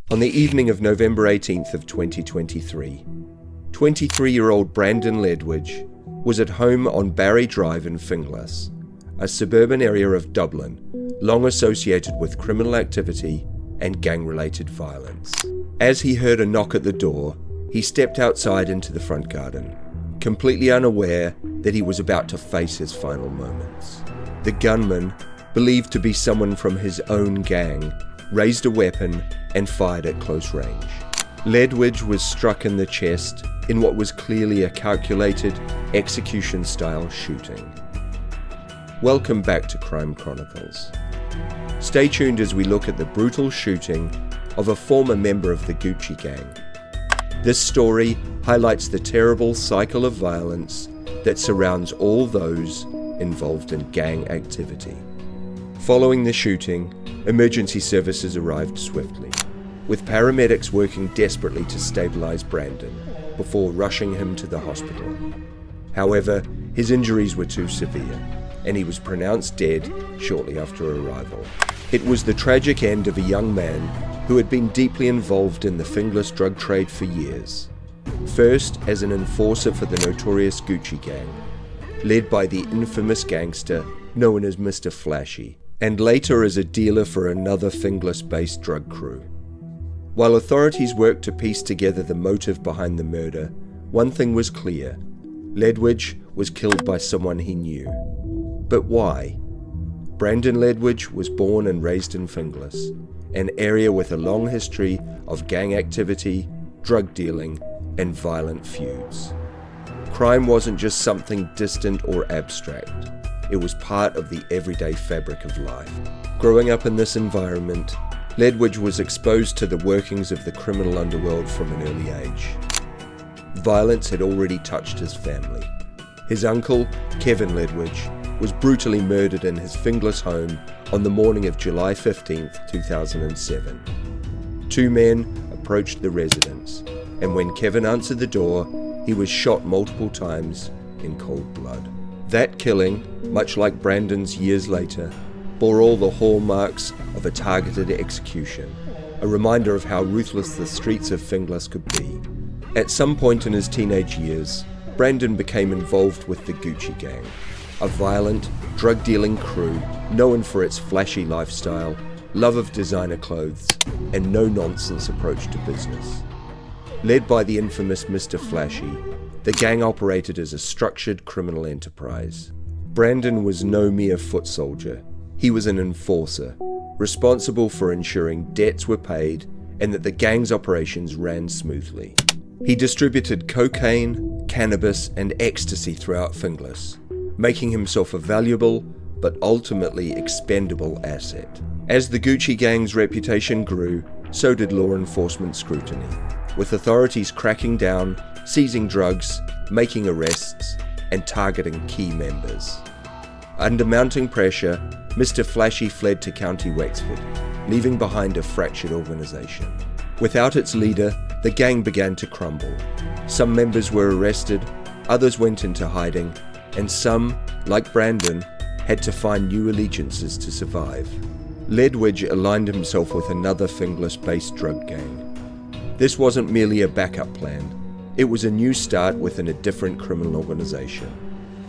On the evening of November 18th of 2023, 23-year-old Brandon Ledwidge was at home on Barry Drive in Finglas, a suburban area of Dublin long associated with criminal activity and gang-related violence. As he heard a knock at the door, he stepped outside into the front garden, completely unaware that he was about to face his final moments. The gunman, believed to be someone from his own gang, raised a weapon and fired at close range. Ledwidge was struck in the chest in what was clearly a calculated, execution-style shooting. Welcome back to Crime Chronicles. Stay tuned as we look at the brutal shooting of a former member of the Gucci gang. This story highlights the terrible cycle of violence that surrounds all those involved in gang activity. Following the shooting, emergency services arrived swiftly, with paramedics working desperately to stabilize Brandon before rushing him to the hospital. However, his injuries were too severe, and he was pronounced dead shortly after arrival. It was the tragic end of a young man who had been deeply involved in the Finglas drug trade for years. First as an enforcer for the notorious Gucci gang, led by the infamous gangster known as Mr. Flashy, and later as a dealer for another Finglas-based drug crew. While authorities worked to piece together the motive behind the murder, one thing was clear: Ledwidge was killed by someone he knew. But why? Brandon Ledwidge was born and raised in Finglas, an area with a long history of gang activity, drug dealing, and violent feuds. Crime wasn't just something distant or abstract. It was part of the everyday fabric of life. Growing up in this environment, Ledwidge was exposed to the workings of the criminal underworld from an early age. Violence had already touched his family. His uncle, Kevin Ledwidge, was brutally murdered in his Finglas home on the morning of July 15, 2007. Two men approached the residence, and when Kevin answered the door, he was shot multiple times in cold blood. That killing, much like Brandon's years later, bore all the hallmarks of a targeted execution, a reminder of how ruthless the streets of Finglas could be. At some point in his teenage years, Brandon became involved with the Gucci gang, a violent, drug-dealing crew known for its flashy lifestyle, love of designer clothes, and no-nonsense approach to business. Led by the infamous Mr. Flashy, the gang operated as a structured criminal enterprise. Brandon was no mere foot soldier. He was an enforcer, responsible for ensuring debts were paid and that the gang's operations ran smoothly. He distributed cocaine, cannabis, and ecstasy throughout Finglas, making himself a valuable but ultimately expendable asset. As the Gucci gang's reputation grew, so did law enforcement scrutiny, with authorities cracking down, seizing drugs, making arrests, and targeting key members. Under mounting pressure, Mr. Flashy fled to County Wexford, leaving behind a fractured organisation. Without its leader, the gang began to crumble. Some members were arrested, others went into hiding, and some, like Brandon, had to find new allegiances to survive. Ledwidge aligned himself with another Finglas-based drug gang. This wasn't merely a backup plan. It was a new start within a different criminal organisation,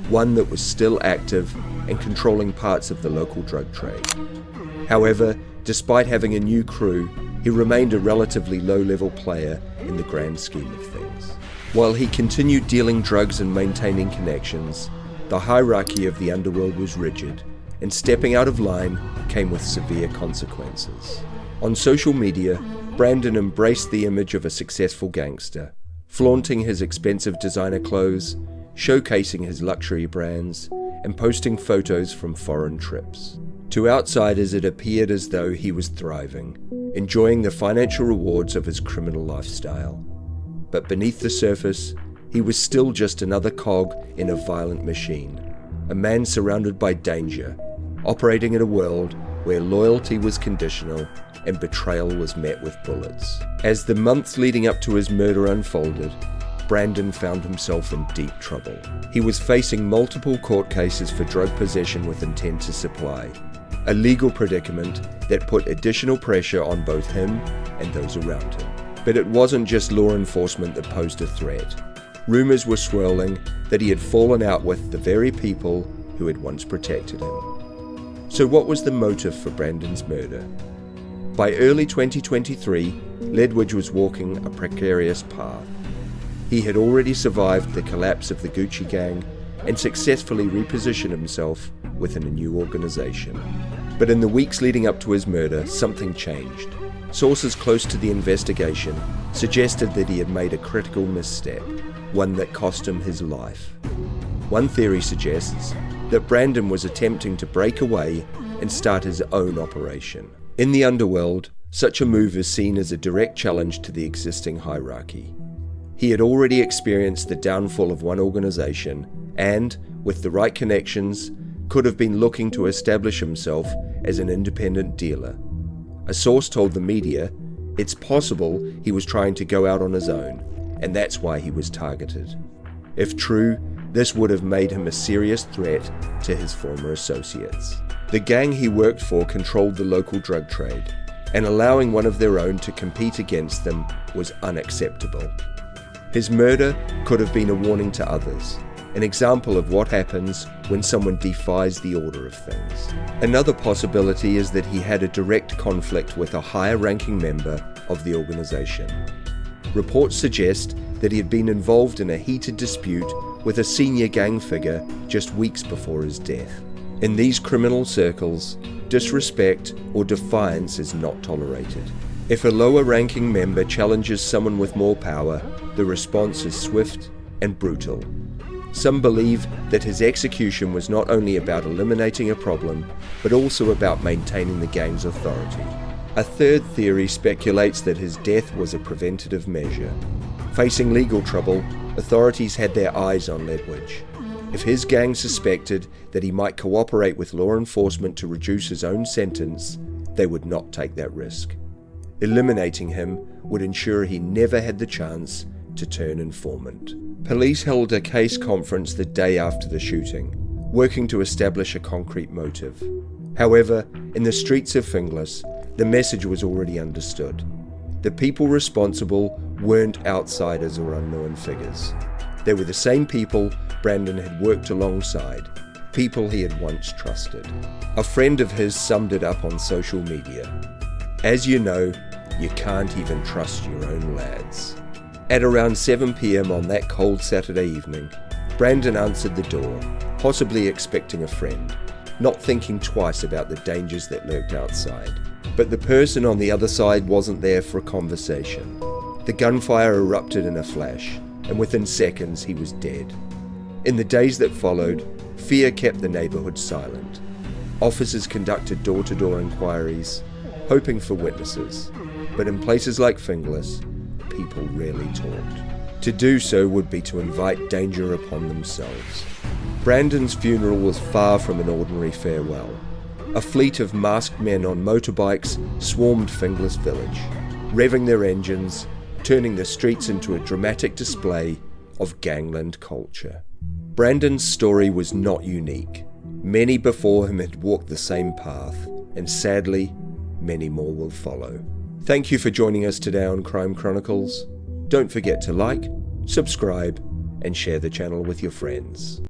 one that was still active and controlling parts of the local drug trade. However, despite having a new crew, he remained a relatively low-level player in the grand scheme of things. While he continued dealing drugs and maintaining connections, the hierarchy of the underworld was rigid, and stepping out of line came with severe consequences. On social media, Brandon embraced the image of a successful gangster, flaunting his expensive designer clothes, showcasing his luxury brands, and posting photos from foreign trips. To outsiders, it appeared as though he was thriving, enjoying the financial rewards of his criminal lifestyle. But beneath the surface, he was still just another cog in a violent machine, a man surrounded by danger, operating in a world where loyalty was conditional and betrayal was met with bullets. As the months leading up to his murder unfolded, Brandon found himself in deep trouble. He was facing multiple court cases for drug possession with intent to supply, a legal predicament that put additional pressure on both him and those around him. But it wasn't just law enforcement that posed a threat. Rumours were swirling that he had fallen out with the very people who had once protected him. So what was the motive for Brandon's murder? By early 2023, Ledwidge was walking a precarious path. He had already survived the collapse of the Gucci gang and successfully repositioned himself within a new organisation. But in the weeks leading up to his murder, something changed. Sources close to the investigation suggested that he had made a critical misstep, one that cost him his life. One theory suggests that Brandon was attempting to break away and start his own operation. In the underworld, such a move is seen as a direct challenge to the existing hierarchy. He had already experienced the downfall of one organisation and, with the right connections, could have been looking to establish himself as an independent dealer. A source told the media it's possible he was trying to go out on his own, and that's why he was targeted. If true, this would have made him a serious threat to his former associates. The gang he worked for controlled the local drug trade, and allowing one of their own to compete against them was unacceptable. His murder could have been a warning to others, an example of what happens when someone defies the order of things. Another possibility is that he had a direct conflict with a higher-ranking member of the organization. Reports suggest that he had been involved in a heated dispute with a senior gang figure just weeks before his death. In these criminal circles, disrespect or defiance is not tolerated. If a lower-ranking member challenges someone with more power, the response is swift and brutal. Some believe that his execution was not only about eliminating a problem, but also about maintaining the gang's authority. A third theory speculates that his death was a preventative measure. Facing legal trouble, authorities had their eyes on Ledwidge. If his gang suspected that he might cooperate with law enforcement to reduce his own sentence, they would not take that risk. Eliminating him would ensure he never had the chance to turn informant. Police held a case conference the day after the shooting, working to establish a concrete motive. However, in the streets of Finglas, the message was already understood. The people responsible weren't outsiders or unknown figures. They were the same people Brandon had worked alongside, people he had once trusted. A friend of his summed it up on social media. As you know, you can't even trust your own lads. At around 7 p.m. on that cold Saturday evening, Brandon answered the door, possibly expecting a friend, not thinking twice about the dangers that lurked outside. But the person on the other side wasn't there for a conversation. The gunfire erupted in a flash, and within seconds he was dead. In the days that followed, fear kept the neighbourhood silent. Officers conducted door-to-door inquiries, hoping for witnesses, but in places like Finglas, people rarely talked. To do so would be to invite danger upon themselves. Brandon's funeral was far from an ordinary farewell. A fleet of masked men on motorbikes swarmed Finglas village, revving their engines, turning the streets into a dramatic display of Gangland culture. Brandon's story was not unique. Many before him had walked the same path, and sadly, many more will follow. Thank you for joining us today on Crime Chronicles. Don't forget to like, subscribe, and share the channel with your friends.